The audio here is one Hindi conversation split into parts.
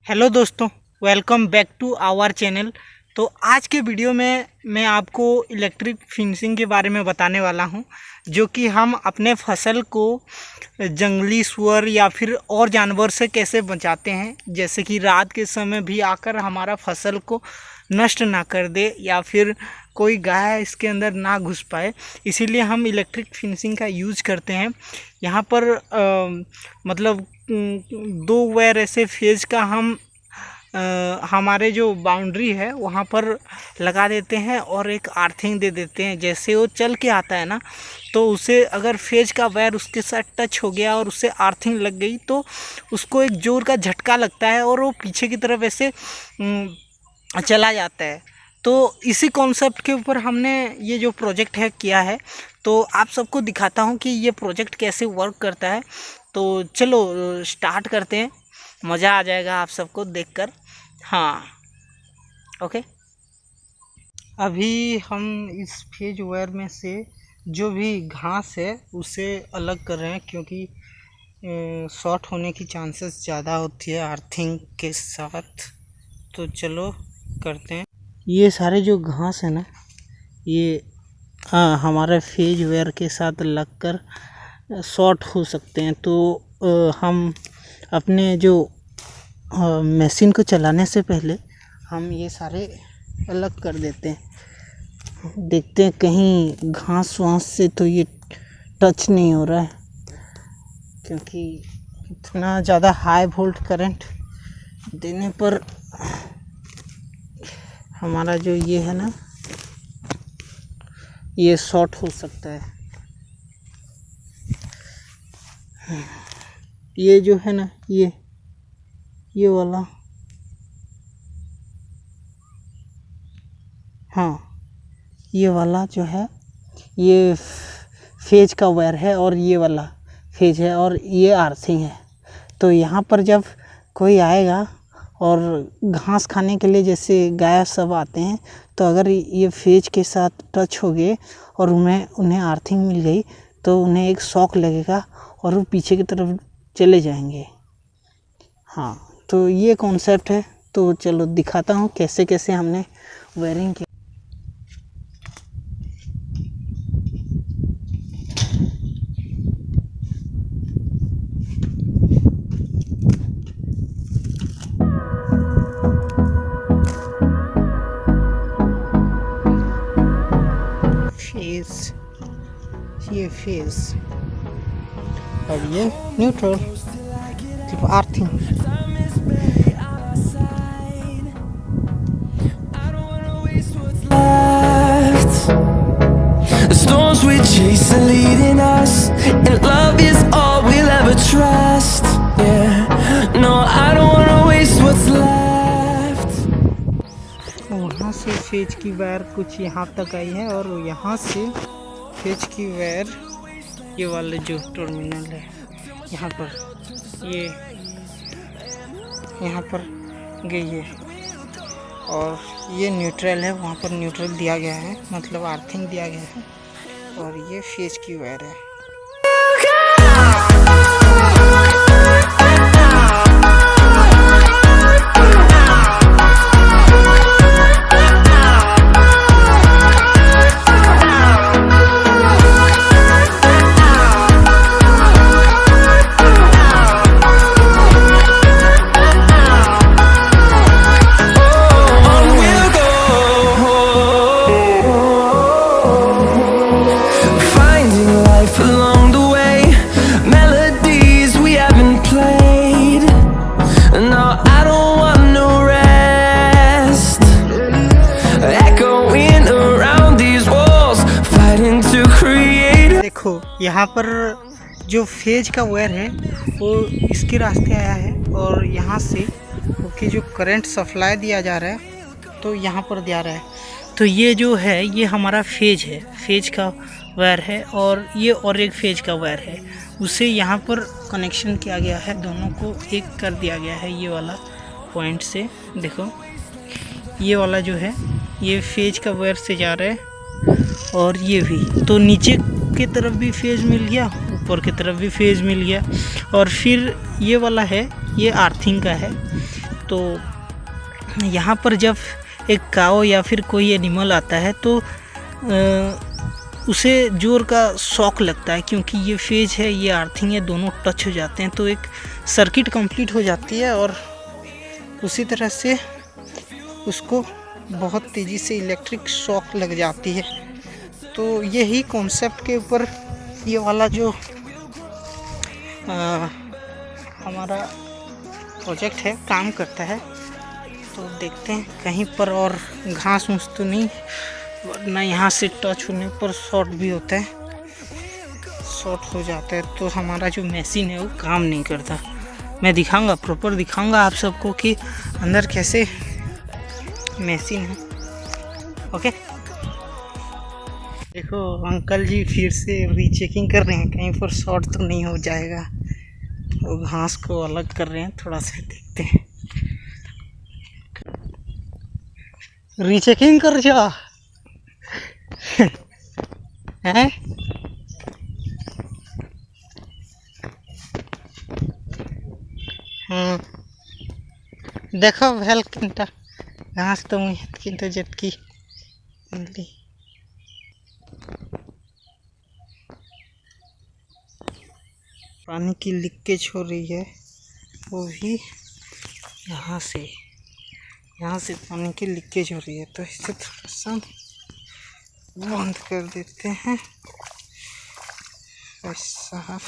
हेलो दोस्तों, welcome back to our channel. तो आज के वीडियो में मैं आपको इलेक्ट्रिक फिनिशिंग के बारे में बताने वाला हूं, जो कि हम अपने फसल को जंगली सुअर या फिर और जानवर से कैसे बचाते हैं, जैसे कि रात के समय भी आकर हमारा फसल को नष्ट ना कर दे या फिर कोई गाय इसके अंदर ना घुस पाए। इसीलिए हम इलेक्ट्रिक फिनिशिंग का यूज़ करते हैं। यहाँ पर मतलब दो वायर ऐसे फेज का हम हमारे जो बाउंड्री है वहाँ पर लगा देते हैं और एक आर्थिंग दे देते हैं। जैसे वो चल के आता है ना, तो उसे अगर फेज का वायर उसके साथ टच हो गया और उससे आर्थिंग लग गई तो उसको एक जोर का झटका लगता है और वो पीछे की तरफ ऐसे चला जाता है। तो इसी कॉन्सेप्ट के ऊपर हमने ये जो प्रोजेक्ट है किया है, तो आप सबको दिखाता हूँ कि ये प्रोजेक्ट कैसे वर्क करता है। तो चलो स्टार्ट करते हैं, मज़ा आ जाएगा आप सबको देखकर। हाँ, ओके। अभी हम इस फेज वायर में से जो भी घास है उसे अलग कर रहे हैं, क्योंकि शॉर्ट होने की चांसेस ज़्यादा होती है अर्थिंग के साथ। तो चलो करते हैं। ये सारे जो घास है ना, ये हमारे फेज वायर के साथ लगकर शॉर्ट हो सकते हैं। तो हम अपने जो मशीन को चलाने से पहले हम ये सारे अलग कर देते हैं। देखते हैं कहीं घास वास से तो ये टच नहीं हो रहा है, क्योंकि इतना ज़्यादा हाई वोल्ट करंट देने पर हमारा जो ये है ना, ये शॉर्ट हो सकता है। ये जो है ना, ये वाला, हाँ, ये वाला जो है ये फेज का वायर है और ये वाला फेज है और ये आर्थिंग है। तो यहाँ पर जब कोई आएगा और घास खाने के लिए, जैसे गाय सब आते हैं, तो अगर ये फेज के साथ टच हो गए और उन्हें आर्थिंग मिल गई तो उन्हें एक शॉक लगेगा और वो पीछे की तरफ चले जाएंगे। हाँ, तो ये कॉन्सेप्ट है। तो चलो दिखाता हूँ कैसे कैसे हमने वायरिंग किया। ये फेज और ये न्यूट्रल, सिर्फ earthing. The storms we chase are leading us, and love is all we'll ever trust. Yeah, no, I don't wanna waste what's left. वहाँ से फेज की वायर कुछ यहाँ तक आई है और यहाँ से फेज की वायर ये वाले जो टर्मिनल है यहाँ पर, ये यहाँ पर गई है और ये न्यूट्रल है, वहाँ पर न्यूट्रल दिया गया है, मतलब आर्थिंग दिया गया है। और ये फेज की वायर है। देखो यहाँ पर जो फेज का वायर है वो इसके रास्ते आया है और यहाँ से ओके जो करंट सप्लाई दिया जा रहा है तो यहाँ पर दिया रहा है। तो ये जो है ये हमारा फेज है, फेज का वायर है और ये और एक फेज का वायर है, उसे यहाँ पर कनेक्शन किया गया है, दोनों को एक कर दिया गया है। ये वाला पॉइंट से देखो, ये वाला जो है ये फेज का वायर से जा रहा है और ये भी, तो नीचे की तरफ भी फेज मिल गया, ऊपर की तरफ भी फेज मिल गया। और फिर ये वाला है, ये आर्थिंग का है, तो यहाँ पर जब एक काऊ या फिर कोई एनिमल आता है तो उसे जोर का शॉक लगता है, क्योंकि ये फेज है, ये अर्थिंग है, दोनों टच हो जाते हैं तो एक सर्किट कंप्लीट हो जाती है और उसी तरह से उसको बहुत तेज़ी से इलेक्ट्रिक शॉक लग जाती है। तो यही कॉन्सेप्ट के ऊपर ये वाला जो हमारा प्रोजेक्ट है काम करता है। तो देखते हैं कहीं पर और घास फूस तो नहीं, वरना यहाँ से टच होने पर शॉर्ट भी होता है, शॉर्ट हो जाता है तो हमारा जो मशीन है वो काम नहीं करता। मैं दिखाऊंगा, प्रॉपर दिखाऊंगा आप सबको कि अंदर कैसे मशीन है। ओके, देखो अंकल जी फिर से रीचेकिंग कर रहे हैं कहीं पर शॉर्ट तो नहीं हो जाएगा। वो घास को अलग कर रहे हैं, थोड़ा सा देखते हैं। रीचेकिंग कर जा है। देखो भेल किंता घास तो मुझे किंतु जटकी पानी की लीकेज हो रही है, वो भी यहाँ से पानी की लीकेज हो रही है। तो इसे थोड़ा सा बंद कर देते हैं ऐसा।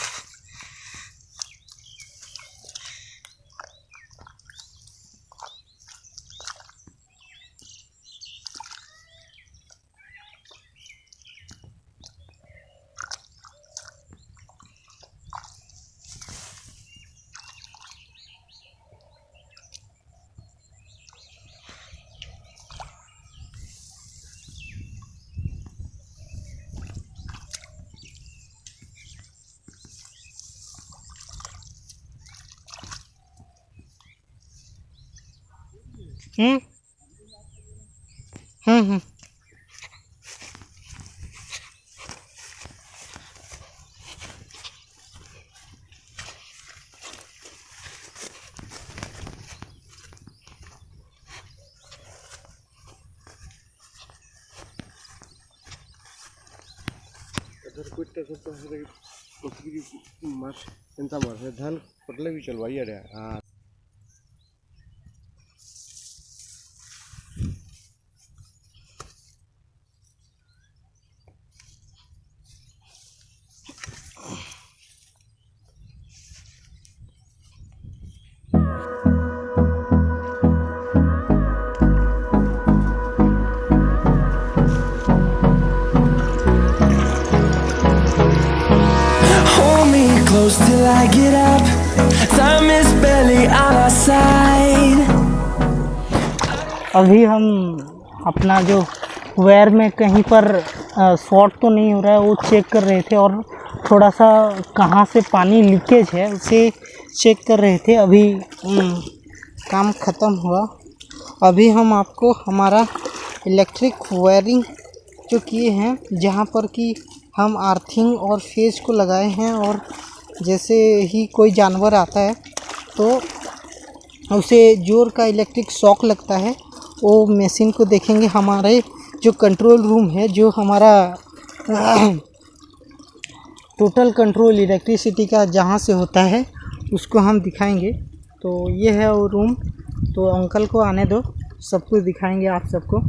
हम्म धान पटले भी चलवाइए रे। हाँ Hold me close till I get up. Time is barely on our side. अभी हम अपना जो वायर में कहीं पर शॉर्ट तो नहीं हो रहा है वो चेक कर रहे थे, और थोड़ा सा कहाँ से पानी लीकेज है उसे चेक कर रहे थे। अभी काम ख़त्म हुआ। अभी हम आपको हमारा इलेक्ट्रिक वायरिंग जो किए हैं, जहाँ पर कि हम अर्थिंग और फेज को लगाए हैं, और जैसे ही कोई जानवर आता है तो उसे जोर का इलेक्ट्रिक शॉक लगता है, वो मशीन को देखेंगे। हमारे जो कंट्रोल रूम है, जो हमारा टोटल कंट्रोल इलेक्ट्रिसिटी का जहाँ से होता है, उसको हम दिखाएंगे। तो ये है वो रूम। तो अंकल को आने दो, सब कुछ दिखाएंगे आप सबको,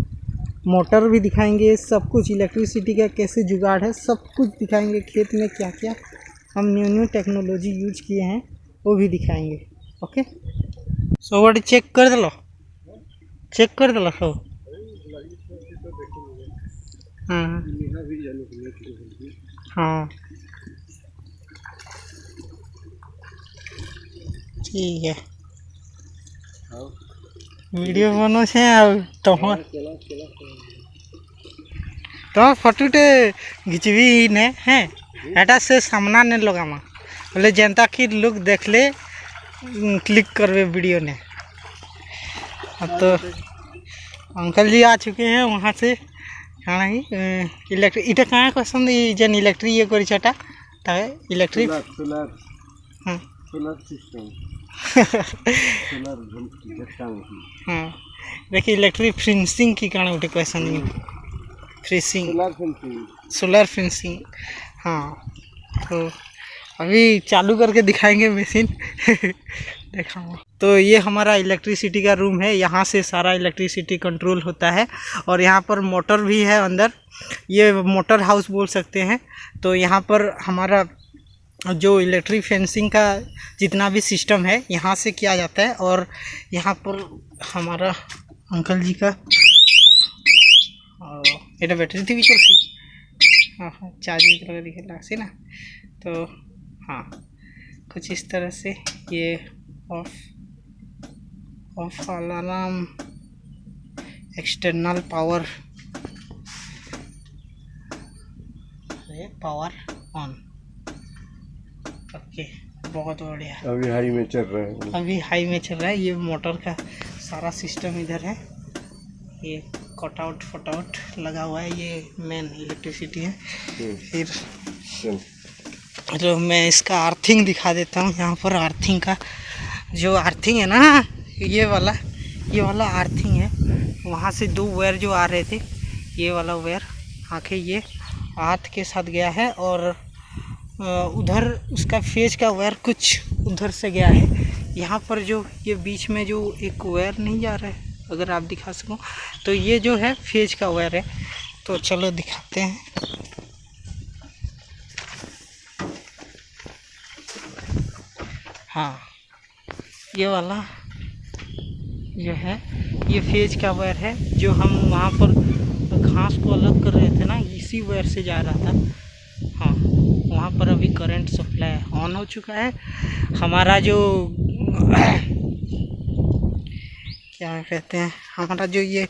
मोटर भी दिखाएंगे, सब कुछ इलेक्ट्रिसिटी का कैसे जुगाड़ है सब कुछ दिखाएंगे। खेत में क्या क्या हम न्यू टेक्नोलॉजी यूज किए हैं वो भी दिखाएंगे। ओके, सो वो चेक कर दलो, सब। हाँ ठीक है, वीडियो बनो छे तुम फटोटे घिचबी ने हैं एटा से सामना ने लगामा बोले जनता की लोग देख ले, क्लिक करवे वीडियो ने। तो अंकल जी आ चुके हैं वहाँ से। कहाँ ही इलेक्ट्रिक इटा कहाँ क्वेश्चन जन इलेक्ट्रिक ये करी छटा तबे इलेक्ट्रिक सोलर सिस्टम। सोलर झटका होती हाँ देखिए इलेक्ट्रिक फिनिशिंग की कारण उठे क्वेश्चन नहीं finishing solar fencing solar finishing. हाँ तो अभी चालू करके दिखाएंगे मशीन दिखाऊंगा। तो ये हमारा इलेक्ट्रिसिटी का रूम है, यहाँ से सारा इलेक्ट्रिसिटी कंट्रोल होता है और यहाँ पर मोटर भी है अंदर, ये मोटर हाउस बोल सकते हैं। तो यहाँ पर हमारा जो इलेक्ट्रिक फेंसिंग का जितना भी सिस्टम है यहाँ से किया जाता है। और यहाँ पर हमारा अंकल जी का ये बैटरी थी भी चल सी हाँ हाँ चार्ज लगा दिखेगा से ना। तो हाँ कुछ इस तरह से ये of alarm external power on. Okay बहुत बढ़िया। अभी हाई में चल रहा है, अभी हाई में चल रहा है। ये मोटर का सारा सिस्टम इधर है, ये कटआउट फटआउट लगा हुआ है, ये मेन इलेक्ट्रिसिटी है। फिर तो मैं इसका अर्थिंग दिखा देता हूँ। यहाँ पर अर्थिंग का जो अर्थिंग है ना, ये वाला अर्थिंग है। वहाँ से दो वायर जो आ रहे थे, ये वाला वायर आके ये हाथ के साथ गया है और उधर उसका फेज का वायर कुछ उधर से गया है। यहाँ पर जो ये बीच में जो एक वायर नहीं जा रहा है, अगर आप दिखा सको तो ये जो है फेज का वायर है। तो चलो दिखाते हैं। हाँ ये वाला जो है ये फेज का वायर है, जो हम वहाँ पर घास को अलग कर रहे थे ना, इसी वायर से जा रहा था। हाँ वहाँ पर अभी करंट सप्लाई ऑन हो चुका है। हमारा जो क्या कहते हैं, हमारा जो ये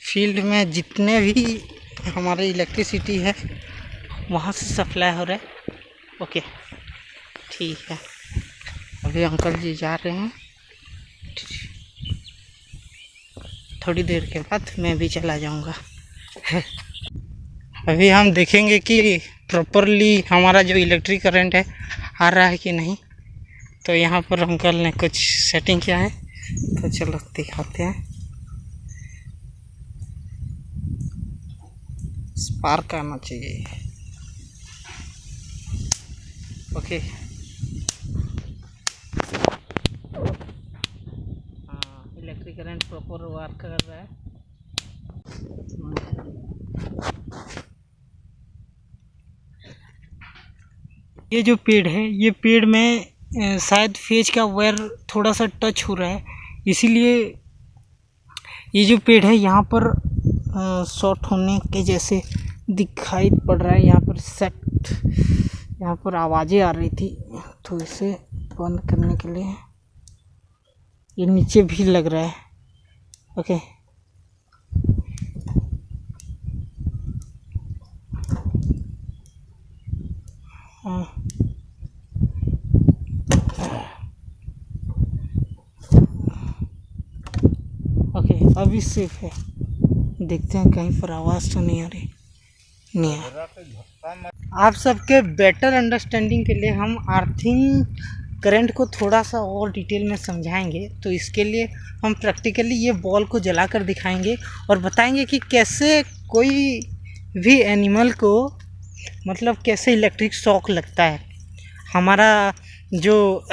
फील्ड में जितने भी हमारे इलेक्ट्रिसिटी है वहाँ से सप्लाई हो रहा है। ओके ठीक है, अभी अंकल जी जा रहे हैं, थोड़ी देर के बाद मैं भी चला जाऊंगा। अभी हम देखेंगे कि प्रॉपरली हमारा जो इलेक्ट्रिक करंट है आ रहा है कि नहीं। तो यहाँ पर अंकल ने कुछ सेटिंग किया है, तो चलो दिखाते हैं। स्पार्क आना चाहिए। Okay electric current proper work कर रहा है। ये जो पेड़ है, ये पेड़ में शायद फेज का वायर थोड़ा सा टच हो रहा है, इसीलिए ये जो पेड़ है यहाँ पर शॉर्ट होने के जैसे दिखाई पड़ रहा है। यहाँ पर सेट, यहाँ पर आवाज़ें आ रही थी, तो इसे बंद करने के लिए ये नीचे भी लग रहा है। ओके ओके अभी सेफ है। देखते हैं कहीं पर आवाज़ तो नहीं आ रही। नहीं है। आप सबके बेटर अंडरस्टैंडिंग के लिए हम अर्थिंग करंट को थोड़ा सा और डिटेल में समझाएंगे। तो इसके लिए हम प्रैक्टिकली ये बॉल को जलाकर दिखाएंगे और बताएंगे कि कैसे कोई भी एनिमल को मतलब कैसे इलेक्ट्रिक शॉक लगता है। हमारा जो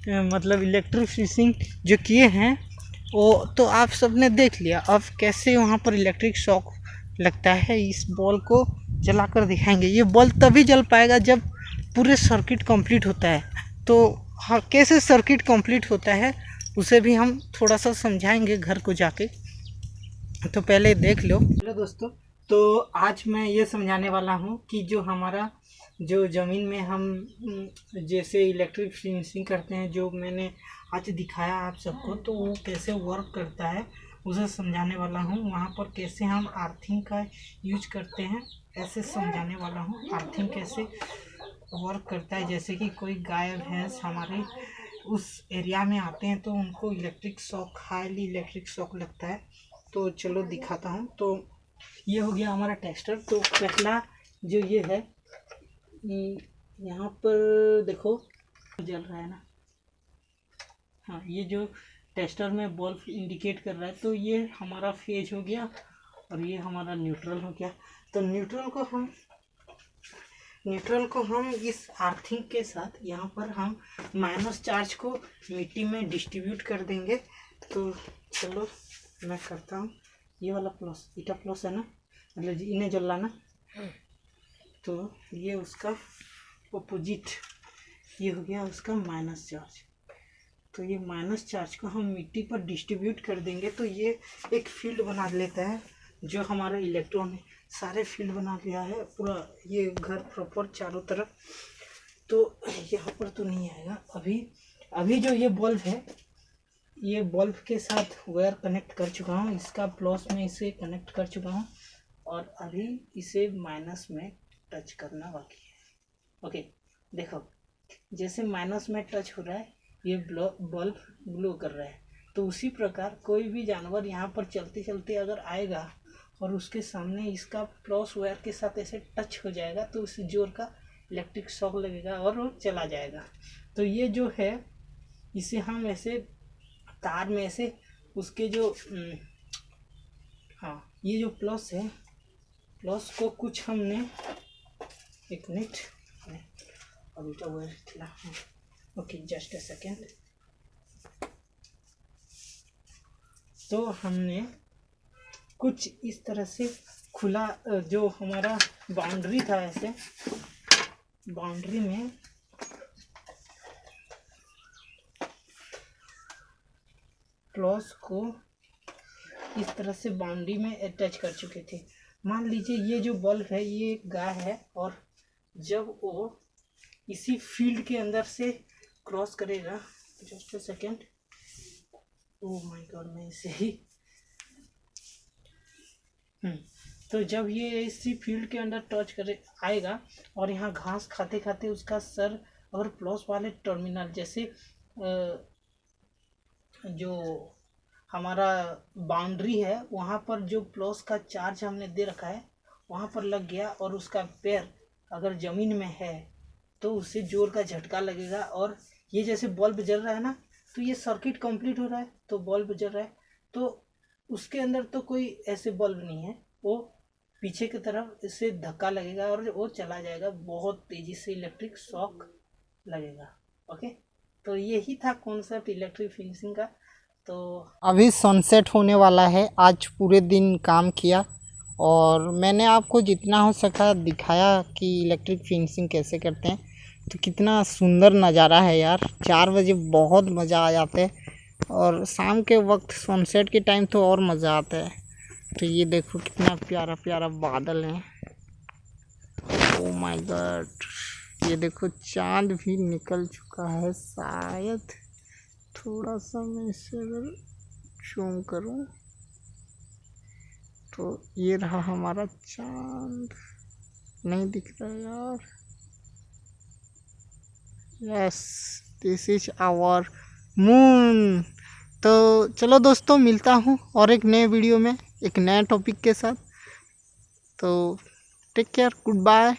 मतलब इलेक्ट्रिक फिशिंग जो किए हैं वो तो आप सबने देख लिया। अब कैसे वहाँ पर इलेक्ट्रिक शॉक लगता है, इस बॉल को जलाकर दिखाएंगे। ये बॉल तभी जल पाएगा जब पूरे सर्किट कंप्लीट होता है। तो हाँ कैसे सर्किट कंप्लीट होता है उसे भी हम थोड़ा सा समझाएंगे घर को जाके। तो पहले देख लो। हेलो दोस्तों, तो आज मैं ये समझाने वाला हूँ कि जो हमारा जो ज़मीन में हम जैसे इलेक्ट्रिक फिशिंग करते हैं, जो मैंने आज दिखाया आप सबको, तो वो कैसे वर्क करता है उसे समझाने वाला हूँ। वहाँ पर कैसे हम अर्थिंग का यूज करते हैं ऐसे समझाने वाला हूँ। अर्थिंग कैसे वर्क करता है, जैसे कि कोई गाय भैंस हमारे उस एरिया में आते हैं तो उनको electric shock, highly electric shock लगता है। तो चलो दिखाता हूँ। तो ये हो गया हमारा टेस्टर। तो पहला जो ये है, यहाँ पर देखो जल रहा है ना। हाँ, ये जो टेस्टर में बल्ब इंडिकेट कर रहा है, तो ये हमारा फेज हो गया और ये हमारा न्यूट्रल हो गया। तो न्यूट्रल को हम इस अर्थिंग के साथ यहाँ पर हम माइनस चार्ज को मिट्टी में डिस्ट्रीब्यूट कर देंगे। तो चलो मैं करता हूँ। ये वाला प्लस, इटा प्लस है ना, मतलब इन्हें जलाना। तो ये उसका अपोजिट, ये हो गया उसका माइनस चार्ज। तो ये माइनस चार्ज को हम मिट्टी पर डिस्ट्रीब्यूट कर देंगे। तो ये एक फील्ड बना लेता है, जो हमारा इलेक्ट्रॉन है सारे फील्ड बना लिया है पूरा, ये घर प्रॉपर चारों तरफ। तो यहाँ पर तो नहीं आएगा अभी जो ये बल्ब है, ये बल्ब के साथ वायर कनेक्ट कर चुका हूँ, इसका प्लस में इसे कनेक्ट कर चुका हूँ और अभी इसे माइनस में टच करना बाकी है। ओके, देखो जैसे माइनस में टच हो रहा है, ये बल्ब ग्लो कर रहा है। तो उसी प्रकार कोई भी जानवर यहाँ पर चलते चलते अगर आएगा और उसके सामने इसका प्लस वायर के साथ ऐसे टच हो जाएगा, तो उस जोर का इलेक्ट्रिक शॉक लगेगा और वो चला जाएगा। तो ये जो है, इसे हम ऐसे तार में ऐसे उसके जो हाँ, ये जो प्लस है, प्लस को कुछ हमने एक मिनट अभी तो वायर खिला। Okay, just a second. तो हमने कुछ इस तरह से खुला, जो हमारा बाउंड्री था, ऐसे बाउंड्री में प्लस को इस तरह से बाउंड्री में अटैच कर चुके थे। मान लीजिए ये जो बल्ब है, ये एक गाय है और जब वो इसी फील्ड के अंदर से क्रॉस करेगा, just a second, oh my God, मैं इसे ही तो जब ये इसी फील्ड के अंदर टच करे आएगा और यहाँ घास खाते खाते उसका सर अगर प्लस वाले टर्मिनल, जैसे जो हमारा बाउंड्री है वहाँ पर जो प्लस का चार्ज हमने दे रखा है वहाँ पर लग गया और उसका पैर अगर ज़मीन में है तो उससे जोर का झटका लगेगा। और ये जैसे बल्ब जल रहा है ना, तो ये सर्किट कंप्लीट हो रहा है, तो बल्ब जल रहा है, तो उसके अंदर तो कोई ऐसे बल्ब नहीं है, वो पीछे की तरफ इससे धक्का लगेगा और वो चला जाएगा, बहुत तेज़ी से इलेक्ट्रिक शॉक लगेगा। ओके, तो यही था कॉन्सेप्ट इलेक्ट्रिक फिनिशिंग का। तो अभी सनसेट होने वाला है। आज पूरे दिन काम किया और मैंने आपको जितना हो सका दिखाया कि इलेक्ट्रिक फिनिशिंग कैसे करते हैं। तो कितना सुंदर नज़ारा है यार, 4 बजे बहुत मज़ा आ जाता है और शाम के वक्त सनसेट के टाइम तो और मज़ा आता है। तो ये देखो कितना प्यारा प्यारा बादल है, ओह माय गॉड। ये देखो चांद भी निकल चुका है शायद, थोड़ा सा मैं इसे अगर जूम करूं तो ये रहा हमारा चांद, नहीं दिख रहा यार। Yes, this is our moon. तो चलो दोस्तों, मिलता हूँ और एक नए वीडियो में एक नए टॉपिक के साथ। तो टेक केयर, गुड बाय।